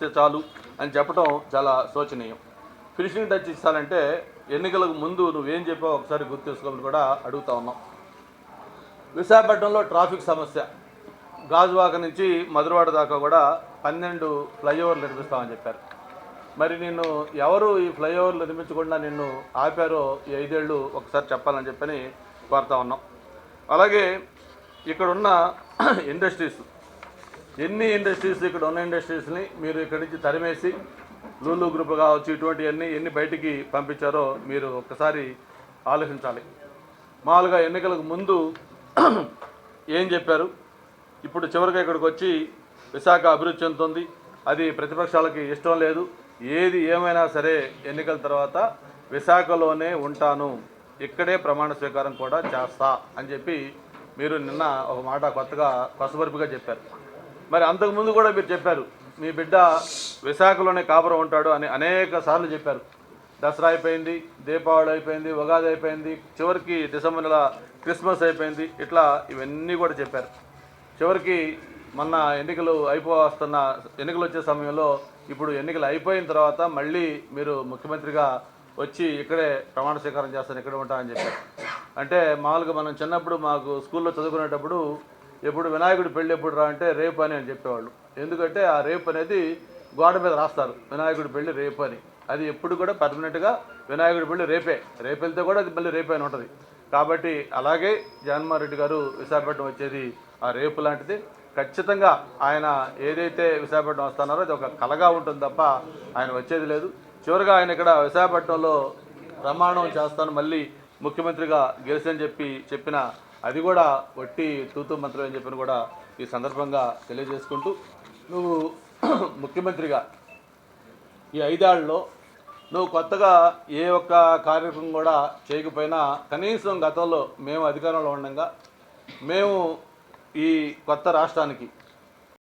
ఇస్తే చాలు అని చెప్పడం చాలా శోచనీయం. ఫినిషింగ్ టచ్ ఇస్తానంటే ఎన్నికలకు ముందు నువ్వేం చెప్పావు ఒకసారి గుర్తు చేసుకోమని కూడా అడుగుతా ఉన్నాం. విశాఖపట్నంలో ట్రాఫిక్ సమస్య, గాజువాక నుంచి మధురవాడ దాకా కూడా 12 ఫ్లైఓవర్లు నిర్మిస్తామని చెప్పారు. మరి నిన్ను ఎవరు ఈ ఫ్లైఓవర్లు నిర్మించకుండా నిన్ను ఆపారో ఈ 5 ఏళ్ళు ఒకసారి చెప్పాలని చెప్పని కోరుతా ఉన్నాం. అలాగే ఇక్కడున్న ఇండస్ట్రీస్, ఎన్ని ఇండస్ట్రీస్ ఇక్కడ ఉన్న ఇండస్ట్రీస్ని మీరు ఇక్కడి నుంచి తరిమేసి లూలు గ్రూప్ కావచ్చు ఇటువంటివన్నీ ఎన్ని బయటికి పంపించారో మీరు ఒక్కసారి ఆలోచించాలి. మామూలుగా ఎన్నికలకు ముందు ఏం చెప్పారు, ఇప్పుడు చివరిగా ఇక్కడికి వచ్చి విశాఖ అభివృద్ధి చెందుతుంది, అది ప్రతిపక్షాలకి ఇష్టం లేదు, ఏది ఏమైనా సరే ఎన్నికల తర్వాత విశాఖలోనే ఉంటాను, ఇక్కడే ప్రమాణ స్వీకారం కూడా చేస్తా అని చెప్పి మీరు నిన్న ఒక మాట కొత్తగా కొసబరుపుగా చెప్పారు. మరి అంతకుముందు కూడా మీరు చెప్పారు మీ బిడ్డ విశాఖలోనే కాపురం ఉంటాడు అని అనేక సార్లు చెప్పారు. దసరా అయిపోయింది, దీపావళి అయిపోయింది, ఉగాది అయిపోయింది, చివరికి డిసెంబర్ నెల క్రిస్మస్ అయిపోయింది, ఇట్లా ఇవన్నీ కూడా చెప్పారు. చివరికి మొన్న ఎన్నికలు ఎన్నికలు వచ్చే సమయంలో ఇప్పుడు ఎన్నికలు అయిపోయిన తర్వాత మళ్ళీ మీరు ముఖ్యమంత్రిగా వచ్చి ఇక్కడే ప్రమాణ స్వీకారం చేస్తాను, ఇక్కడే ఉంటానని చెప్పారు. అంటే మామూలుగా మనం చిన్నప్పుడు మాకు స్కూల్లో చదువుకునేటప్పుడు ఎప్పుడు వినాయకుడి పెళ్ళి ఎప్పుడు రా అంటే రేపు అని చెప్పేవాళ్ళు. ఎందుకంటే ఆ రేపు అనేది గోడ మీద రాస్తారు, వినాయకుడి పెళ్ళి రేపు అని. అది ఎప్పుడు కూడా పర్మనెంట్గా వినాయకుడి పెళ్ళి రేపే, రేపు వెళ్తే కూడా అది మళ్ళీ రేపే అని ఉంటుంది. కాబట్టి అలాగే జగన్మోహన్ రెడ్డి గారు విశాఖపట్నం వచ్చేది ఆ రేపు లాంటిది. ఖచ్చితంగా ఆయన ఏదైతే విశాఖపట్నం వస్తున్నారో అది ఒక కలగా ఉంటుంది తప్ప ఆయన వచ్చేది లేదు. చివరిగా ఆయన ఇక్కడ విశాఖపట్నంలో ప్రమాణం చేస్తాను మళ్ళీ ముఖ్యమంత్రిగా గెలిచని చెప్పిన అది కూడా వట్టి తూతూ మంత్రం అని చెప్పిన కూడా ఈ సందర్భంగా తెలియజేసుకుంటూ, నువ్వు ముఖ్యమంత్రిగా ఈ 5 ఏళ్లలో నువ్వు కొత్తగా ఏ ఒక్క కార్యక్రమం కూడా చేయకపోయినా కనీసం గతంలో మేము అధికారంలో ఉండగా మేము ఈ కొత్త రాష్ట్రానికి